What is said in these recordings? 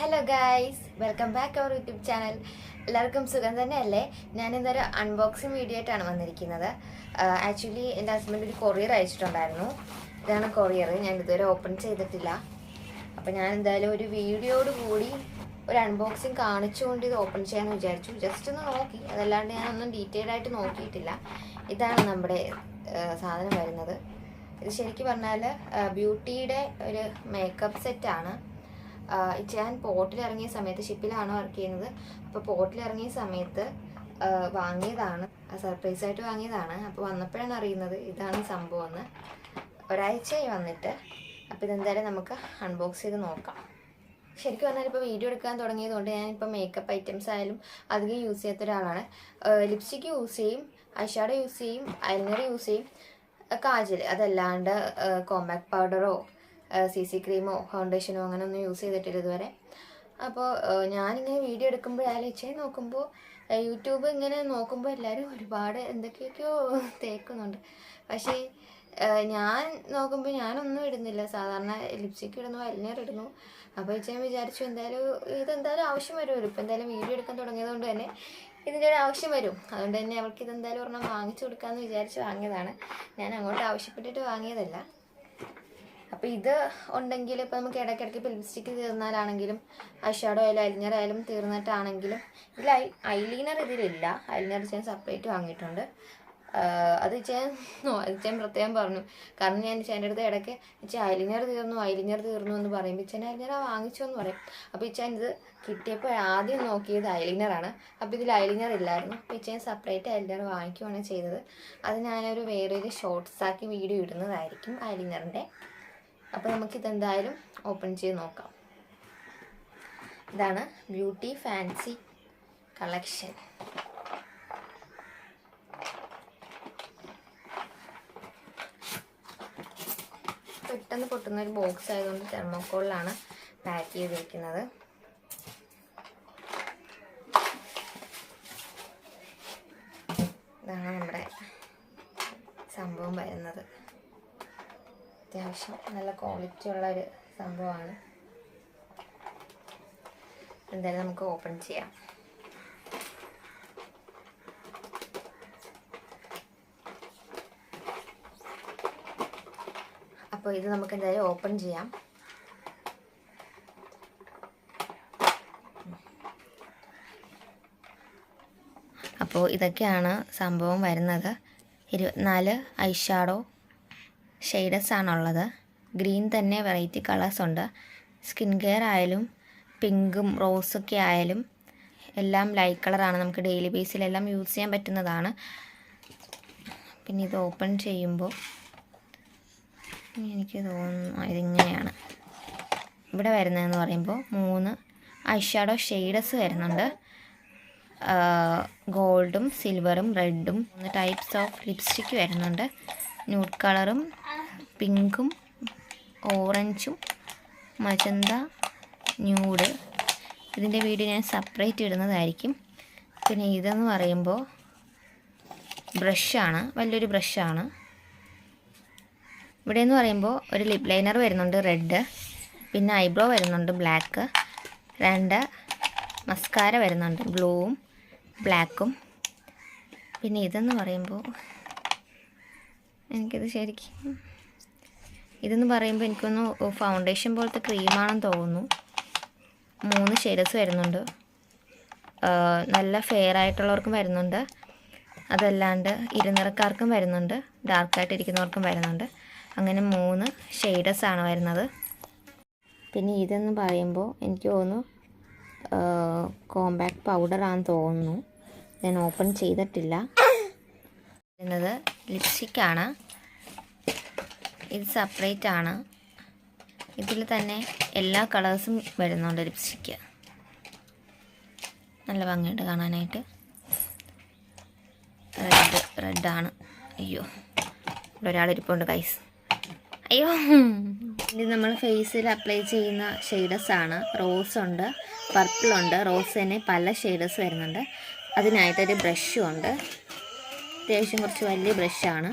Hello guys, welcome back our YouTube channel. എല്ലാവർക്കും സുഖം തന്നെയല്ലേ? ഞാനിന്നൊരു അൺബോക്സിങ് വീഡിയോ ആയിട്ടാണ് വന്നിരിക്കുന്നത്. ആക്ച്വലി എൻ്റെ ഹസ്ബൻഡ് ഒരു കൊറിയർ അയച്ചിട്ടുണ്ടായിരുന്നു. ഇതാണ് കൊറിയർ. ഞാൻ ഇതുവരെ ഓപ്പൺ ചെയ്തിട്ടില്ല. അപ്പോൾ ഞാൻ എന്തായാലും ഒരു വീഡിയോയോട് കൂടി ഒരു അൺബോക്സിങ് കാണിച്ചുകൊണ്ട് ഇത് ഓപ്പൺ ചെയ്യാമെന്ന് വിചാരിച്ചു. ജസ്റ്റ് ഒന്ന് നോക്കി, അതല്ലാണ്ട് ഞാനൊന്നും ഡീറ്റെയിൽ ആയിട്ട് നോക്കിയിട്ടില്ല. ഇതാണ് നമ്മുടെ സാധനം വരുന്നത്. ഇത് ശരിക്കും പറഞ്ഞാൽ ബ്യൂട്ടിയുടെ ഒരു മേക്കപ്പ് സെറ്റാണ്. ഞാൻ പോർട്ടിലിറങ്ങിയ സമയത്ത്, ഷിപ്പിലാണ് വർക്ക് ചെയ്യുന്നത്, അപ്പോൾ പോർട്ടിലിറങ്ങിയ സമയത്ത് വാങ്ങിയതാണ്, സർപ്രൈസായിട്ട് വാങ്ങിയതാണ്. അപ്പോൾ വന്നപ്പോഴാണ് അറിയുന്നത് ഇതാണ് സംഭവം എന്ന്. ഒരാഴ്ചയായി വന്നിട്ട്. അപ്പോൾ ഇതെന്തായാലും നമുക്ക് അൺബോക്സ് ചെയ്ത് നോക്കാം. ശരിക്കും പറഞ്ഞാൽ ഇപ്പോൾ വീഡിയോ എടുക്കാൻ തുടങ്ങിയതുകൊണ്ട് ഞാനിപ്പോൾ മേക്കപ്പ് ഐറ്റംസ് ആയാലും അധികം യൂസ് ചെയ്യാത്ത ഒരാളാണ്. ലിപ്സ്റ്റിക്ക് യൂസ് ചെയ്യും, ഐഷാഡോ യൂസ് ചെയ്യും, ഐലൈനർ യൂസ് ചെയ്യും, കാജൽ. അതല്ലാണ്ട് കോമ്പാക്ട് പൗഡറോ CC ക്രീമോ ഫൗണ്ടേഷനോ അങ്ങനെ ഒന്നും യൂസ് ചെയ്തിട്ടില്ല ഇതുവരെ. അപ്പോൾ ഞാനിങ്ങനെ വീഡിയോ എടുക്കുമ്പോഴാലും നോക്കുമ്പോൾ യൂട്യൂബ് ഇങ്ങനെ നോക്കുമ്പോൾ എല്ലാവരും ഒരുപാട് എന്തൊക്കെയൊക്കെയോ തേക്കുന്നുണ്ട്. പക്ഷേ ഞാൻ നോക്കുമ്പോൾ ഞാനൊന്നും ഇടുന്നില്ല. സാധാരണ ലിപ്സ്റ്റിക്ക് ഇടുന്നു, ഐലൈനർ ഇടുന്നു. അപ്പോൾ ഞാൻ വിചാരിച്ചു ഇതെന്തായാലും ആവശ്യം വരുമല്ലോ. ഇപ്പോൾ എന്തായാലും വീഡിയോ എടുക്കാൻ തുടങ്ങിയത് കൊണ്ട് തന്നെ ഇതിൻ്റെ ഒരു ആവശ്യം വരും. അതുകൊണ്ട് തന്നെ അവൾക്ക് ഇതെന്തായാലും ഒരെണ്ണം വാങ്ങിച്ചു കൊടുക്കാമെന്ന് വിചാരിച്ച് വാങ്ങിയതാണ്. ഞാൻ അങ്ങോട്ട് ആവശ്യപ്പെട്ടിട്ട് വാങ്ങിയതല്ല. അപ്പോൾ ഇത് ഉണ്ടെങ്കിൽ ഇപ്പോൾ നമുക്ക് ഇടയ്ക്കിടയ്ക്ക് ഇപ്പോൾ ലിപ്സ്റ്റിക്ക് തീർന്നാലാണെങ്കിലും ഐഷാഡോ ആയാലും ഐലൈനർ ആയാലും തീർന്നിട്ടാണെങ്കിലും ഇതിൽ ഐലൈനർ ഇതിലില്ല. ഐലൈനർ ഞാൻ സെപ്പറേറ്റ് വാങ്ങിയിട്ടുണ്ട്. അത് ഞാൻ പ്രത്യേകം പറഞ്ഞു. കാരണം ഞാൻ ചേട്ടൻ്റെ അടുത്ത് ഇടയ്ക്ക് ഐലൈനർ തീർന്നു എന്ന് പറയുമ്പോൾ ഐലൈനർ വാങ്ങിച്ചോ എന്ന് പറയും. അപ്പോൾ ഇത് കിട്ടിയപ്പോൾ ആദ്യം നോക്കിയത് ഐലൈനറാണ്. അപ്പോൾ ഇതിൽ ഐലൈനർ ഇല്ലായിരുന്നു. അപ്പോൾ ഞാൻ സെപ്പറേറ്റ് ഐലൈനർ വാങ്ങിക്കുകയാണ് ചെയ്തത്. അത് ഞാനൊരു വേറൊരു ഷോർട്സാക്കി വീഡിയോ ഇടുന്നതായിരിക്കും ഐലൈനറിൻ്റെ. അപ്പോൾ നമുക്കിതെന്തായാലും ഓപ്പൺ ചെയ്ത് നോക്കാം. ഇതാണ് ബ്യൂട്ടി ഫാൻസി കളക്ഷൻ. പെട്ടെന്ന് പൊട്ടുന്ന ഒരു ബോക്സ് ആയതുകൊണ്ട് തെർമോക്കോളിലാണ് പാക്ക് ചെയ്തിരിക്കുന്നത്. ഇതാണ് നമ്മുടെ സംഭവം വരുന്നത്. അത്യാവശ്യം നല്ല ക്വാളിറ്റി ഉള്ളൊരു സംഭവമാണ്. എന്തായാലും നമുക്ക് ഓപ്പൺ ചെയ്യാം. അപ്പോൾ ഇത് നമുക്ക് എന്തായാലും ഓപ്പൺ ചെയ്യാം. അപ്പോൾ ഇതൊക്കെയാണ് സംഭവം വരുന്നത്. 24 ഐഷാഡോ ഷെയ്ഡസ് ആണുള്ളത്. ഗ്രീൻ തന്നെ വെറൈറ്റി കളേഴ്സ് ഉണ്ട്. സ്കിൻ കെയർ ആയാലും പിങ്കും റോസൊക്കെ ആയാലും എല്ലാം ലൈറ്റ് കളറാണ്. നമുക്ക് ഡെയിലി ബേസിലെല്ലാം യൂസ് ചെയ്യാൻ പറ്റുന്നതാണ്. പിന്നെ ഇത് ഓപ്പൺ ചെയ്യുമ്പോൾ എനിക്ക് തോന്നുന്നു ഇതിങ്ങനെയാണ് ഇവിടെ വരുന്നതെന്ന് പറയുമ്പോൾ 3 ഐഷാഡോ ഷെയ്ഡസ് വരുന്നുണ്ട്. ഗോൾഡും സിൽവറും റെഡും 3 ടൈപ്സ് ഓഫ് ലിപ്സ്റ്റിക്ക് വരുന്നുണ്ട്. ന്യൂഡ് കളറും പിങ്കും ഓറഞ്ചും മജന്ത ന്യൂഡ്. ഇതിൻ്റെ വീഡിയോ ഞാൻ സെപ്പറേറ്റ് ഇടുന്നതായിരിക്കും. പിന്നെ ഇതെന്ന് പറയുമ്പോൾ ബ്രഷാണ്, വലിയൊരു ബ്രഷാണ്. ഇവിടെയെന്ന് പറയുമ്പോൾ ഒരു ലിപ് ലൈനർ വരുന്നുണ്ട് റെഡ്, പിന്നെ ഐബ്രോ വരുന്നുണ്ട് ബ്ലാക്ക്, 2 മസ്കാര വരുന്നുണ്ട് ബ്ലൂവും ബ്ലാക്കും. പിന്നെ ഇതെന്ന് പറയുമ്പോൾ ഇതെന്ന് പറയുമ്പോൾ എനിക്കൊന്ന് ഫൗണ്ടേഷൻ പോലത്തെ ക്രീമാണെന്ന് തോന്നുന്നു. 3 ഷെയ്ഡ്സ് വരുന്നുണ്ട്. നല്ല ഫെയർ ആയിട്ടുള്ളവർക്കും വരുന്നുണ്ട്, അതല്ലാണ്ട് ഇരുനിറക്കാർക്കും വരുന്നുണ്ട്, ഡാർക്കായിട്ടിരിക്കുന്നവർക്കും വരുന്നുണ്ട്. അങ്ങനെ 3 ഷെയ്ഡസ് ആണ് വരുന്നത്. പിന്നെ ഇതെന്ന് പറയുമ്പോൾ എനിക്ക് തോന്നുന്നു കോമ്പാക്ട് പൗഡറാണെന്ന് തോന്നുന്നു. ഞാൻ ഓപ്പൺ ചെയ്തിട്ടില്ല. എന്നത് ലിപ്സ്റ്റിക്കാണ്. ഇത് സെപ്പറേറ്റ് ആണ്. ഇതിൽ തന്നെ എല്ലാ കളേഴ്സും വരുന്നുണ്ട് ലിപ്സ്റ്റിക്ക്. നല്ല ഭംഗിയുണ്ട് കാണാനായിട്ട്. റെഡാണ്. അയ്യോ, ഇവിടെ ഒരാളിരിപ്പുണ്ട് ഗൈസ്. അയ്യോ, ഇത് നമ്മൾ ഫേസിൽ അപ്ലൈ ചെയ്യുന്ന ഷെയ്ഡസ് ആണ്. റോസ് ഉണ്ട്, പർപ്പിളുണ്ട്. റോസ് തന്നെ പല ഷെയ്ഡസ് വരുന്നുണ്ട്. അതിനായിട്ടൊരു ബ്രഷും ഉണ്ട്. അത്യാവശ്യം കുറച്ച് വലിയ ബ്രഷാണ്.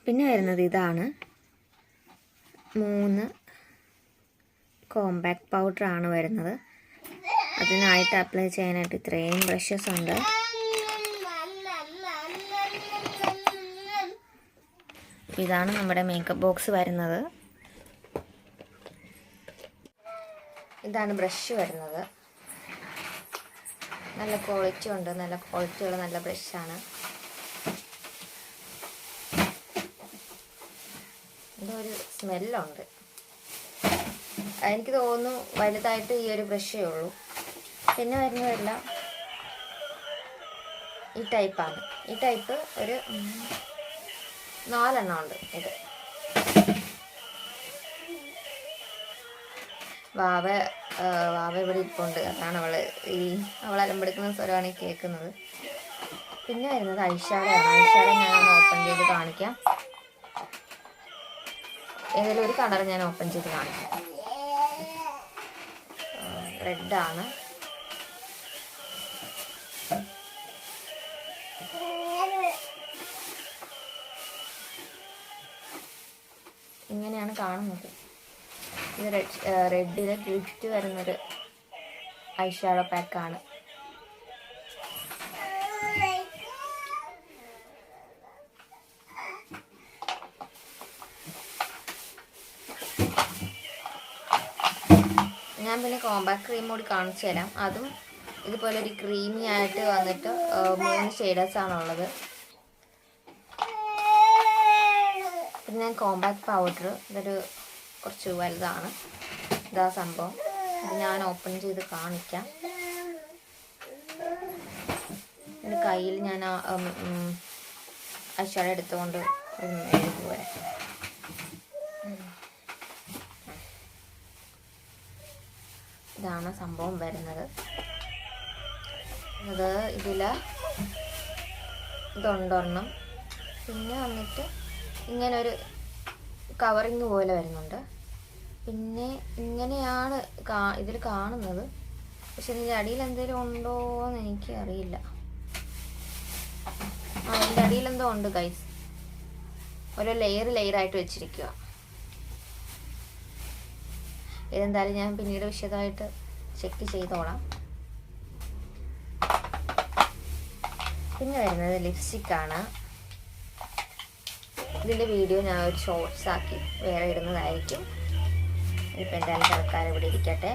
പിന്നെ വരുന്നത് ഇതാണ്. 3 കോമ്പാക്ട് പൗഡറാണ് വരുന്നത്. അതിനായിട്ട് അപ്ലൈ ചെയ്യാനായിട്ട് ഇത്രയും ബ്രഷസ് ഉണ്ട്. ഇതാണ് നമ്മുടെ മേക്കപ്പ് ബോക്സ് വരുന്നത്. ഇതാണ് ബ്രഷ് വരുന്നത്. നല്ല ക്വാളിറ്റി ഉണ്ട്, നല്ല ക്വാളിറ്റിയുള്ള നല്ല ബ്രഷാണ്. ഇതൊരു സ്മെല്ലുണ്ട്. എനിക്ക് തോന്നുന്നു വലുതായിട്ട് ഈ ഒരു ബ്രഷേ ഉള്ളൂ. പിന്നെ വരുന്നതെല്ലാം ഈ ടൈപ്പാണ്. ഈ ടൈപ്പ് ഒരു 4 എണ്ണം ഉണ്ട്. ഇത് വാവ ഇവിടെ ഇരിപ്പുണ്ട്. അതാണ് അവൾ അലമ്പെടുക്കുന്ന സ്വരമാണ് ഈ കേൾക്കുന്നത്. പിന്നെ വരുന്നത് ഐഷാഡോയാണ്. ഐഷാഡോ ഞാനൊന്ന് ഓപ്പൺ ചെയ്ത് കാണിക്കാം. ഏതെങ്കിലും ഒരു കളർ ഞാൻ ഓപ്പൺ ചെയ്ത് കാണിക്കാം. റെഡാണ്. ഇങ്ങനെയാണ് കാണുന്നത്. ഇത് റെഡിൽ ഗിഫ്റ്റ് വരുന്നൊരു ഐഷാഡോ പാക്കാണ്. ഞാൻ പിന്നെ കോമ്പാക്ട് ക്രീം കൂടി കാണിച്ചു തരാം. അതും ഇതുപോലെ ഒരു ക്രീമി ആയിട്ട് വന്നിട്ട് 3 ഷെയ്ഡ്സാണുള്ളത്. പിന്നെ ഞാൻ കോമ്പാക്ട് പൗഡർ, ഇതൊരു കുറച്ച് വലുതാണ്. ഇതാ സംഭവം. ഇത് ഞാൻ ഓപ്പൺ ചെയ്ത് കാണിക്കാം. എൻ്റെ കയ്യിൽ ഞാൻ ഐഷാഡോ എടുത്തുകൊണ്ട് എഴുതുക. ഇതാണ് സംഭവം വരുന്നത്. ഇതുണ്ടൊരെണ്ണം. പിന്നെ വന്നിട്ട് ഇങ്ങനൊരു കവറിങ് പോലെ വരുന്നുണ്ട്. പിന്നെ ഇങ്ങനെയാണ് ഇതിൽ കാണുന്നത്. പക്ഷെ ഇതിൻ്റെ അടിയിൽ എന്തെങ്കിലും ഉണ്ടോ എന്ന് എനിക്ക് അറിയില്ല. ഇതിൻ്റെ അടിയിൽ എന്തോ ഉണ്ട് ഗൈസ്. ഓരോ ലെയറായിട്ട് വെച്ചിരിക്കുക. ഇതെന്തായാലും ഞാൻ പിന്നീട് വിശദമായിട്ട് ചെക്ക് ചെയ്തോളാം. പിന്നെ വരുന്നത് ലിപ്സ്റ്റിക്കാണ്. ഇതിൻ്റെ വീഡിയോ ഞാൻ ഒരു ഷോർട്സ് ആക്കി വേറെ ഇടുന്നതായിരിക്കും. ഇപ്പം എന്തായാലും തൽക്കാലം ഇവിടെ ഇരിക്കട്ടെ.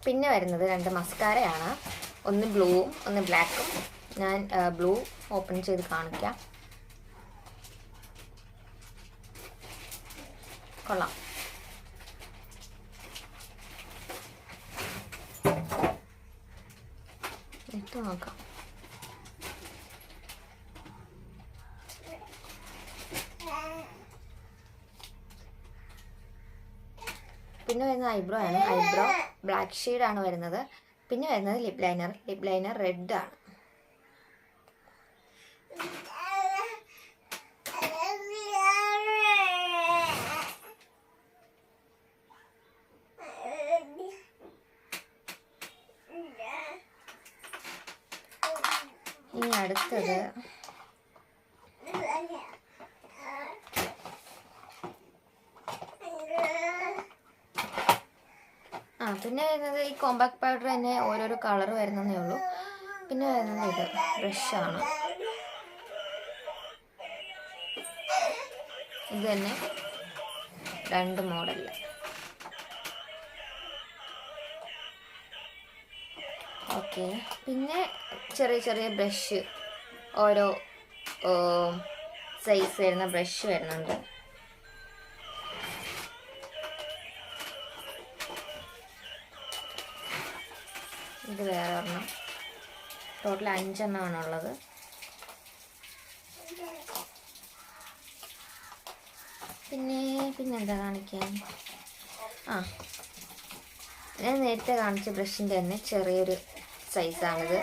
പിന്നെ വരുന്നത് 2 മസ്കാരയാണ്. ഒന്ന് ബ്ലൂവും ഒന്ന് ബ്ലാക്കും. ഞാൻ ബ്ലൂ ഓപ്പൺ ചെയ്ത് കാണിക്കാം. കൊള്ളാം. ഇട്ട് നോക്കാം. പിന്നെ വരുന്നത് ഐബ്രോ ആണ്. ഐബ്രോ ബ്ലാക്ക് ഷെയ്ഡാണ് വരുന്നത്. പിന്നെ വരുന്നത് ലിപ് ലൈനർ റെഡാണ്. ഇനി അടുത്തത് പിന്നെ വരുന്നത് ഈ കോമ്പാക്ട് പൗഡർ തന്നെ ഓരോരോ കളർ വരുന്നതേ ഉള്ളൂ. പിന്നെ വരുന്നത് ഇത് ബ്രഷാണ്. ഇത് തന്നെ 2 മോഡലിൽ. ഓക്കെ. പിന്നെ ചെറിയ ബ്രഷ്, ഓരോ സൈസ് വരുന്ന ബ്രഷ് വരുന്നുണ്ട്. ഇത് വേറെ ഒരെണ്ണം. ടോട്ടൽ 5 എണ്ണമാണുള്ളത്. പിന്നെന്താ കാണിക്കാൻ? ഞാൻ നേരത്തെ കാണിച്ച ബ്രഷിൻ്റെ തന്നെ ചെറിയൊരു സൈസാണിത്.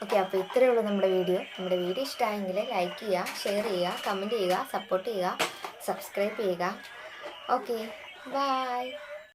ഓക്കെ, അപ്പോൾ ഇത്രയേ ഉള്ളൂ നമ്മുടെ വീഡിയോ ഇഷ്ടമായെങ്കിൽ ലൈക്ക് ചെയ്യുക, ഷെയർ ചെയ്യുക, കമൻറ്റ് ചെയ്യുക, സപ്പോർട്ട് ചെയ്യുക, സബ്സ്ക്രൈബ് ചെയ്യുക. Okay, by.